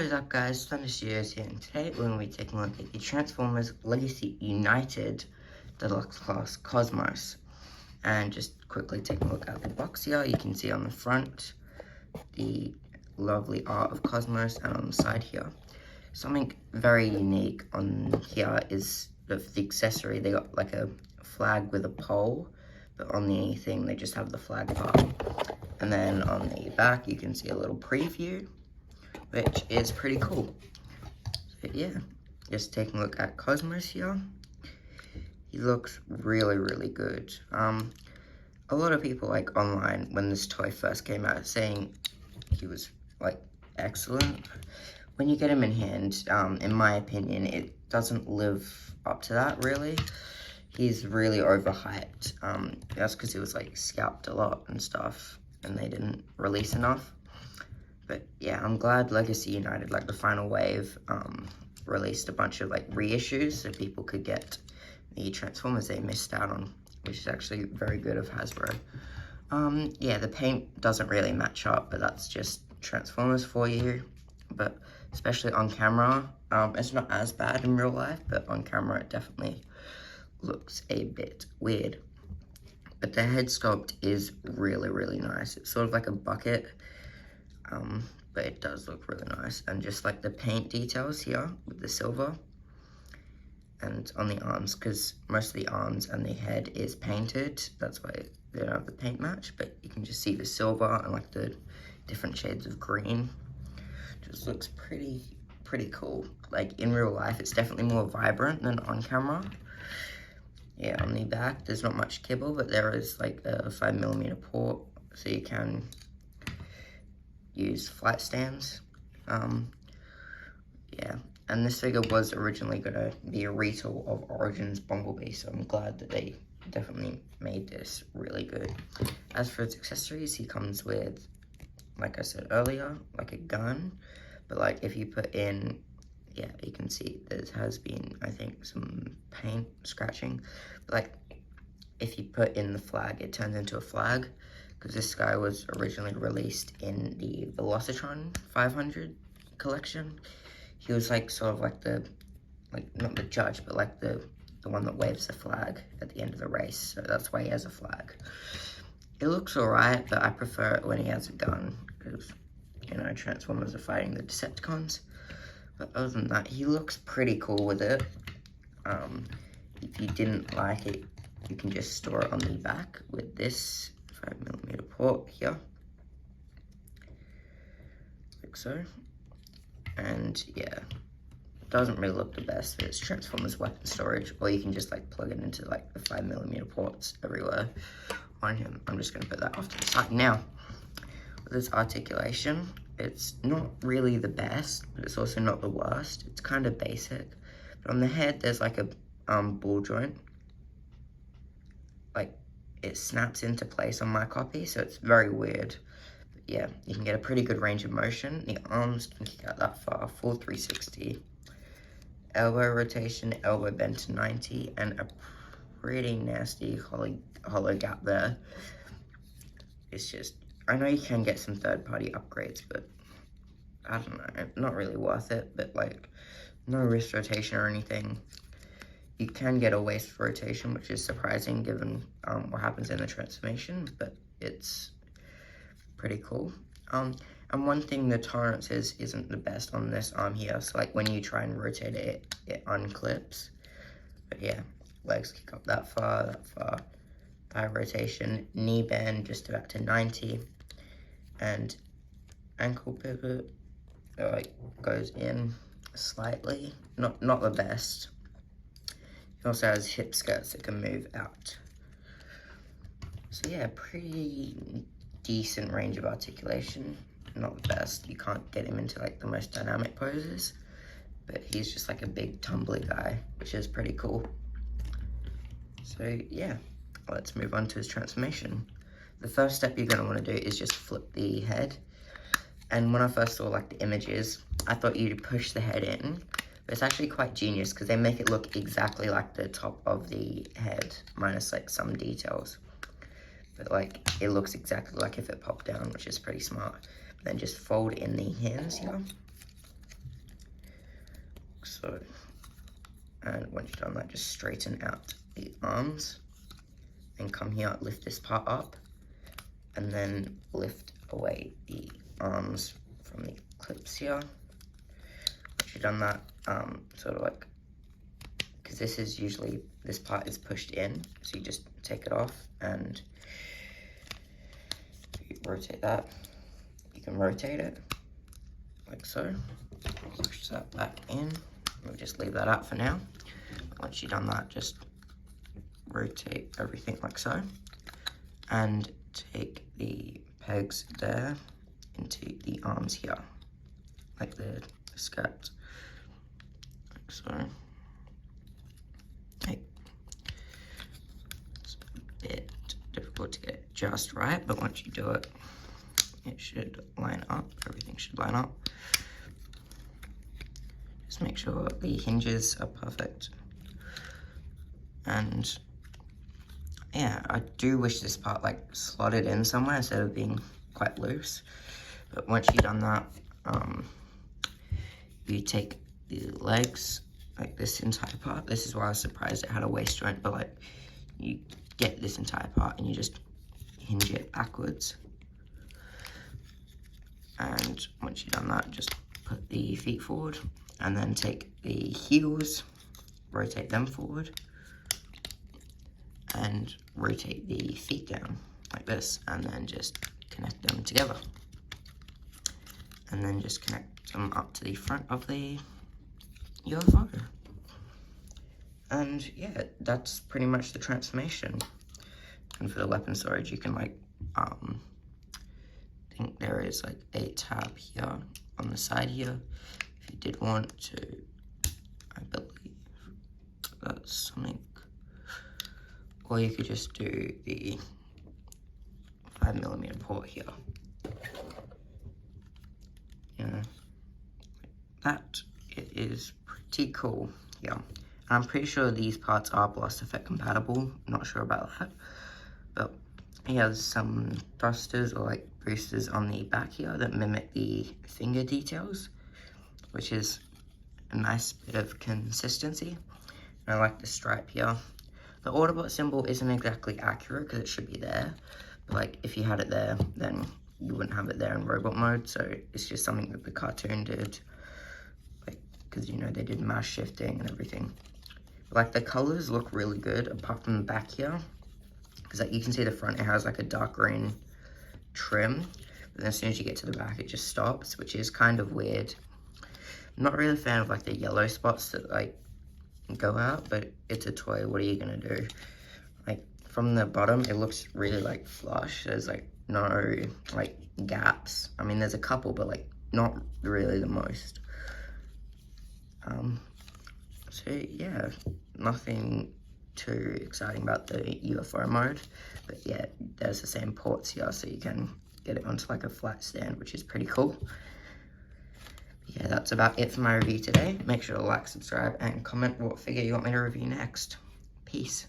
What is up, guys? Thunder Studios here, and today we're going to be taking a look at the Transformers Legacy United Deluxe Class Cosmos. And just quickly taking a look at the box here, you can see on the front the lovely art of Cosmos, and on the side here, something very unique on here is the accessory. They got like a flag with a pole, but on the thing they just have the flag part. And then on the back you can see a little preview, which is pretty cool. So yeah, just taking a look at Cosmos here. He looks really good. A lot of people like online when this toy first came out saying he was like excellent. When you get him in hand, in my opinion, it doesn't live up to that really. He's really overhyped. That's because he was like scalped a lot and stuff, and they didn't release enough. But yeah, I'm glad Legacy United, like the final wave, released a bunch of like reissues so people could get the Transformers they missed out on, which is actually very good of Hasbro. Yeah, the paint doesn't really match up, but that's just Transformers for you. But especially on camera, it's not as bad in real life, but on camera it definitely looks a bit weird. But the head sculpt is really nice. It's sort of like a bucket. But it does look really nice, and just like the paint details here with the silver and on the arms, because most of the arms and the head is painted, that's why they don't have the paint match, but you can just see the silver and like the different shades of green. Just looks pretty cool. Like in real life it's definitely more vibrant than on camera. Yeah, on the back there's not much kibble, but there is like a 5mm port, so you can use flight stands. Yeah, and this figure was originally going to be a retool of Origins Bumblebee, so I'm glad that they definitely made this really good. As for its accessories, he comes with, like I said earlier, like a gun, but like if you put in, yeah, you can see there has been, I think, some paint scratching, but like if you put in the flag, it turns into a flag, because this guy was originally released in the Velocitron 500 collection. He was like sort of like the, like not the judge, but like the one that waves the flag at the end of the race, so that's why he has a flag. It looks alright, but I prefer it when he has a gun, because, you know, Transformers are fighting the Decepticons. But other than that, he looks pretty cool with it. If you didn't like it, you can just store it on the back with this 5mm port here, like so. And yeah, it doesn't really look the best, but it's Transformers weapon storage, or you can just like plug it into like the 5mm ports everywhere on him. I'm just going to put that off to the side. Now, with this articulation, it's not really the best, but it's also not the worst. It's kind of basic. But on the head, there's like a ball joint. Like, it snaps into place on my copy, so it's very weird. But yeah, you can get a pretty good range of motion. The arms can kick out that far, full 360. Elbow rotation, elbow bend to 90, and a pretty nasty hollow gap there. It's just, I know you can get some third-party upgrades, but I don't know, not really worth it. But like, no wrist rotation or anything. You can get a waist rotation, which is surprising given what happens in the transformation, but it's pretty cool. And one thing, the tolerance isn't the best on this arm here, so like when you try and rotate it, it unclips. But yeah, legs kick up that far, thigh rotation, knee bend just about to 90, and ankle pivot like goes in slightly, not the best. It also has hip skirts that can move out. So yeah, pretty decent range of articulation. Not the best. You can't get him into like the most dynamic poses, but he's just like a big tumbly guy, which is pretty cool. So yeah, let's move on to his transformation. The first step you're going to want to do is just flip the head. And when I first saw like the images, I thought you'd push the head in. But it's actually quite genius because they make it look exactly like the top of the head, minus like some details. But like, it looks exactly like if it popped down, which is pretty smart. Then just fold in the hands here. so. And once you've done that, just straighten out the arms and come here, lift this part up, and then lift away the arms from the clips here. Once you've done that, sort of like, because this is usually, this part is pushed in, so you just take it off and you rotate that. You can rotate it like so. Push that back in. We'll just leave that up for now. Once you've done that, just rotate everything like so. And take the pegs there into the arms here, like the skirt, like so. Okay. It's a bit difficult to get just right, but once you do it, it should line up. Everything should line up. Just make sure the hinges are perfect. And yeah, I do wish this part like slotted in somewhere instead of being quite loose. But once you've done that, you take the legs, like this entire part. This is why I was surprised it had a waist joint, but like you get this entire part and you just hinge it backwards. And once you've done that, just put the feet forward and then take the heels, rotate them forward and rotate the feet down like this, and then just connect them together. And then just connect them up to the front of the UFO. And yeah, that's pretty much the transformation. And for the weapon storage, you can like, I think there is like a tab here on the side here. If you did want to, I believe that's something. Or you could just do the 5mm port here. Yeah, that it is pretty cool. Yeah, I'm pretty sure these parts are blast effect compatible. Not sure about that, but he has some thrusters or like boosters on the back here that mimic the finger details, which is a nice bit of consistency. And I like the stripe here. The Autobot symbol isn't exactly accurate because it should be there, but like if you had it there, then you wouldn't have it there in robot mode. So it's just something that the cartoon did, like, because you know they did mass shifting and everything. But, like, the colors look really good apart from the back here, because like you can see the front, it has like a dark green trim, but then as soon as you get to the back it just stops, which is kind of weird. I'm not really a fan of like the yellow spots that like go out, but it's a toy, what are you gonna do? Like from the bottom it looks really like flush. There's like no like gaps. I mean there's a couple, but like not really the most. So yeah, nothing too exciting about the UFO mode, but yeah, there's the same ports here, so you can get it onto like a flat stand, which is pretty cool. Yeah, that's about it for my review today. Make sure to like, subscribe, and comment what figure you want me to review next. Peace.